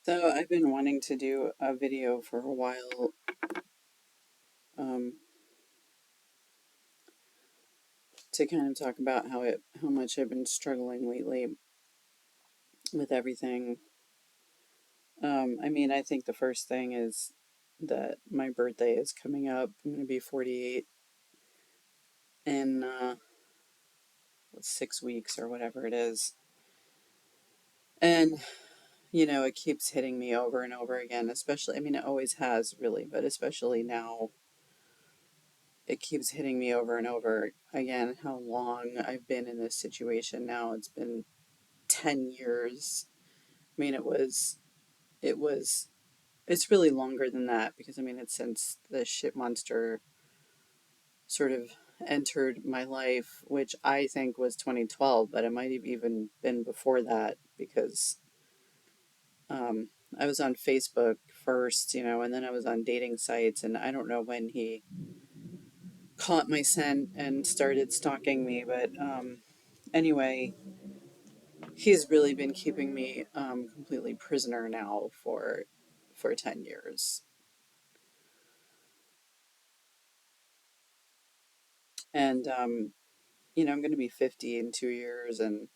So I've been wanting to do a video for a while, um, to kind of talk about how much I've been struggling lately with everything. I think the first thing is that my birthday is coming up. I'm going to be 48 in 6 weeks or whatever it is. And, it keeps hitting me over and over again, especially, it always has really, but especially now it keeps hitting me over and over again how long I've been in this situation now. It's been 10 years. I mean, it was, it's really longer than that because it's since the shit monster sort of entered my life, which I think was 2012, but it might have even been before that because um, I was on Facebook first, and then I was on dating sites, and I don't know when he caught my scent and started stalking me, but anyway, he's really been keeping me completely prisoner now for 10 years. And I'm going to be 50 in 2 years, and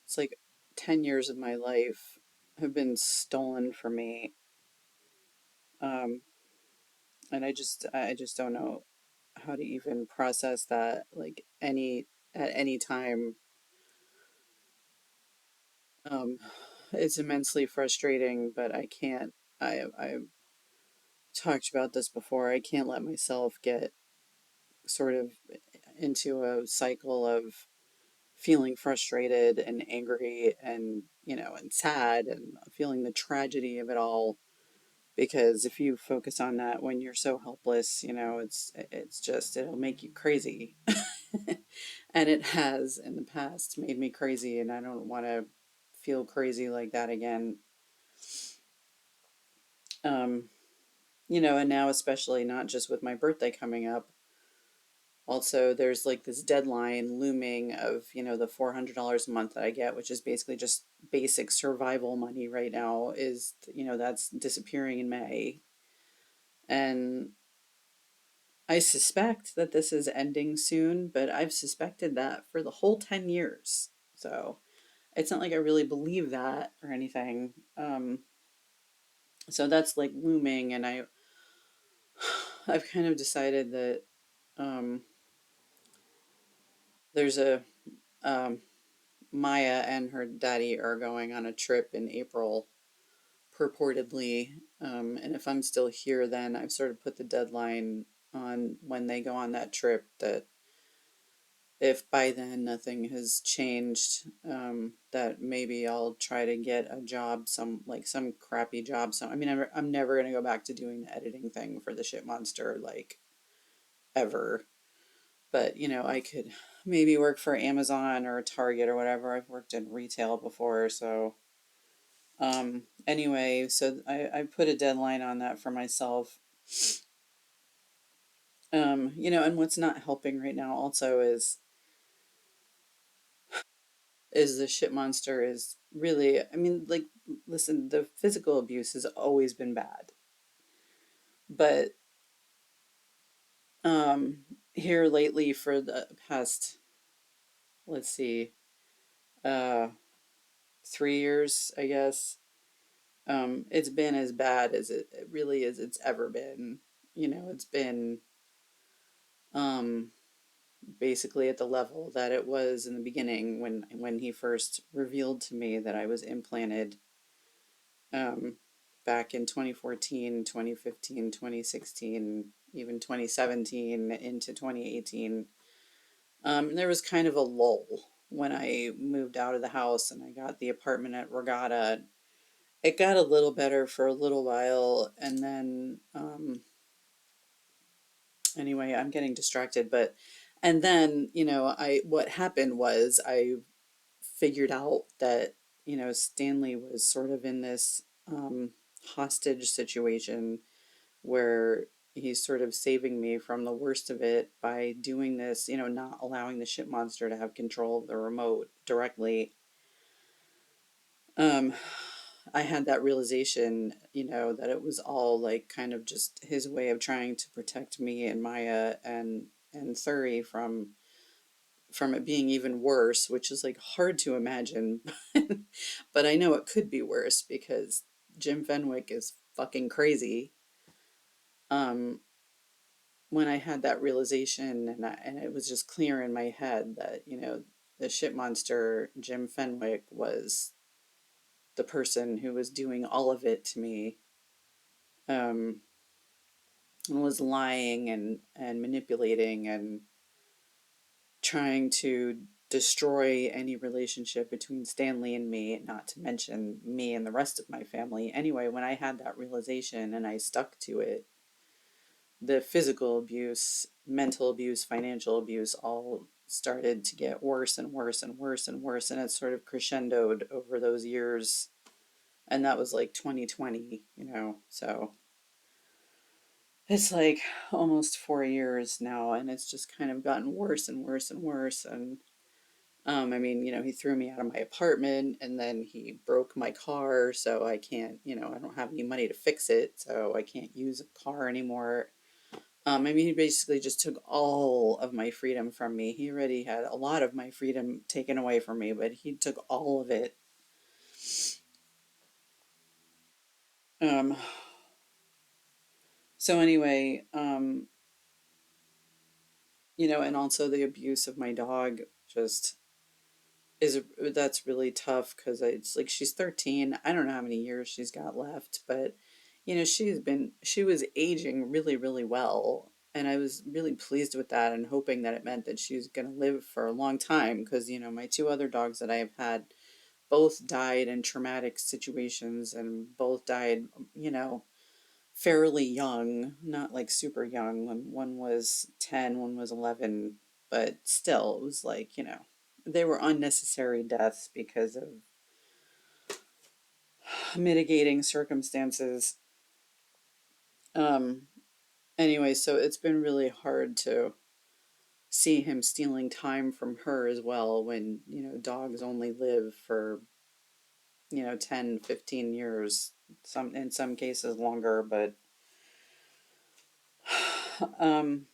it's like 10 years of my life have been stolen from me. Um and I just don't know how to even process that, like, at any time. um it's immensely frustrating, but I can't. I've talked about this before. I can't let myself get sort of into a cycle of feeling frustrated and angry and and sad and feeling the tragedy of it all, because if you focus on that when you're so helpless, it's just, it'll make you crazy. And it has in the past made me crazy, and I don't want to feel crazy like that again. um and now, especially not just with my birthday coming up, also, there's like this deadline looming of, the $400 a month that I get, which is basically just basic survival money right now, is, that's disappearing in May. And I suspect that this is ending soon, but I've suspected that for the whole 10 years. So it's not like I really believe that or anything. So that's like looming, and I've kind of decided that um, there's a um, Maya and her daddy are going on a trip in April, purportedly. And if I'm still here, then I've sort of put the deadline on when they go on that trip, that if by then nothing has changed, that maybe I'll try to get a job, some crappy job. I'm never going to go back to doing the editing thing for the shit monster, like, ever. But, I could maybe work for Amazon or Target or whatever. I've worked in retail before, so anyway, so I put a deadline on that for myself. And what's not helping right now also is the shit monster is really, like, listen, the physical abuse has always been bad. But here lately, for the past, let's see, uh 3 years, I guess, it's been as bad as it really is it's ever been. It's been um basically at the level that it was in the beginning, when he first revealed to me that I was implanted, um, back in 2014, 2015, 2016, even 2017 into 2018. There was kind of a lull when I moved out of the house and I got the apartment at Regatta. It got a little better for a little while, and then anyway, I'm getting distracted, but and then, I what happened was I figured out that, Stanley was sort of in this hostage situation where he's sort of saving me from the worst of it by doing this, not allowing the ship monster to have control of the remote directly. Um, I had that realization, that it was all like kind of just his way of trying to protect me and Maya and Thuri from it being even worse, which is like hard to imagine. But I know it could be worse because Jim Fenwick is fucking crazy. Um, when I had that realization and it was just clear in my head that, the shit monster Jim Fenwick was the person who was doing all of it to me, um, and was lying and manipulating and trying to destroy any relationship between Stanley and me, not to mention me and the rest of my family. Anyway, when I had that realization and I stuck to it, the physical abuse, mental abuse, financial abuse all started to get worse and worse and worse and worse. And it sort of crescendoed over those years. And that was like 2020, So it's like almost 4 years now. And it's just kind of gotten worse and worse and worse. And I mean, he threw me out of my apartment and then he broke my car. So I can't, I don't have any money to fix it. So I can't use a car anymore. I mean, he basically just took all of my freedom from me. He already had a lot of my freedom taken away from me, but he took all of it. Um, so anyway, and also the abuse of my dog just is that's really tough because it's like she's 13. I don't know how many years she's got left, but she was aging really, really well. And I was really pleased with that and hoping that it meant that she was going to live for a long time because, my two other dogs that I have had both died in traumatic situations and both died, fairly young, not like super young. One was 10, one was 11, but still, it was like, they were unnecessary deaths because of mitigating circumstances. Um, anyway, so it's been really hard to see him stealing time from her as well when, dogs only live for, 10, 15 years, in some cases longer, but um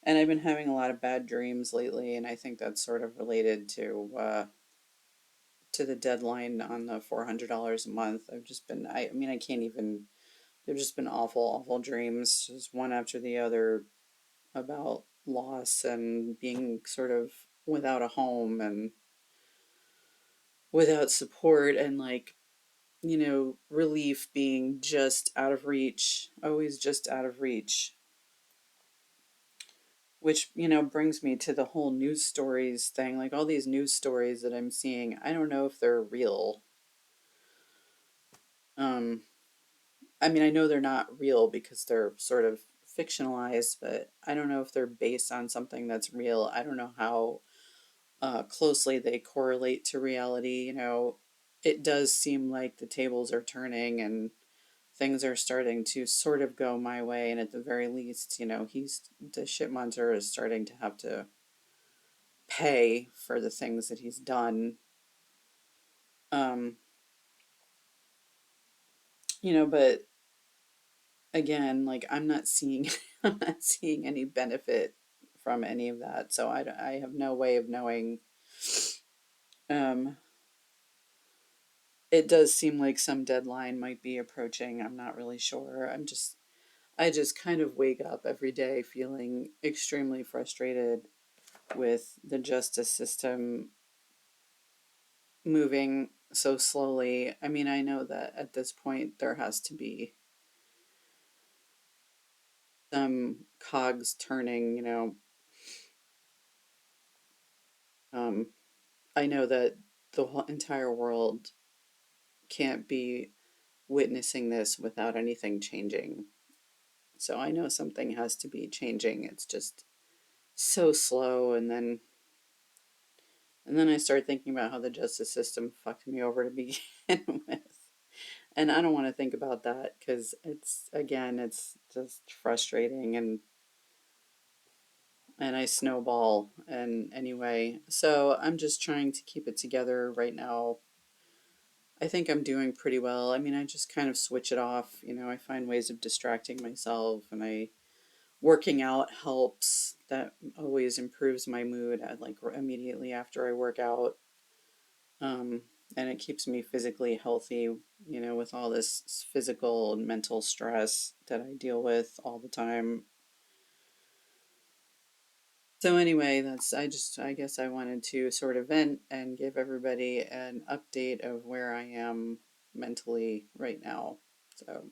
and I've been having a lot of bad dreams lately, and I think that's sort of related to the deadline on the $400 a month. I mean, I can't even. They've just been awful, awful dreams, just one after the other about loss and being sort of without a home and without support and like relief being just out of reach, always just out of reach. Which, brings me to the whole news stories thing. Like all these news stories that I'm seeing, I don't know if they're real. Um, I mean, I know they're not real because they're sort of fictionalized, but I don't know if they're based on something that's real. I don't know how closely they correlate to reality. It does seem like the tables are turning and things are starting to sort of go my way. And at the very least, the shipmonter is starting to have to pay for the things that he's done. Um, but again, like I'm not seeing, I'm not seeing any benefit from any of that. So I have no way of knowing. Um, it does seem like some deadline might be approaching. I'm not really sure. I just kind of wake up every day feeling extremely frustrated with the justice system moving so slowly. I mean, I know that at this point there has to be some cogs turning, Um, I know that the whole entire world can't be witnessing this without anything changing. So I know something has to be changing. It's just so slow and then I start thinking about how the justice system fucked me over to begin with. And I don't want to think about that because it's just frustrating and I snowball. And anyway, so I'm just trying to keep it together right now. I think I'm doing pretty well. I mean, I just kind of switch it off. I find ways of distracting myself, and working out helps. That always improves my mood like immediately after I work out. Um, and it keeps me physically healthy, with all this physical and mental stress that I deal with all the time. So anyway, I guess I wanted to sort of vent and give everybody an update of where I am mentally right now. So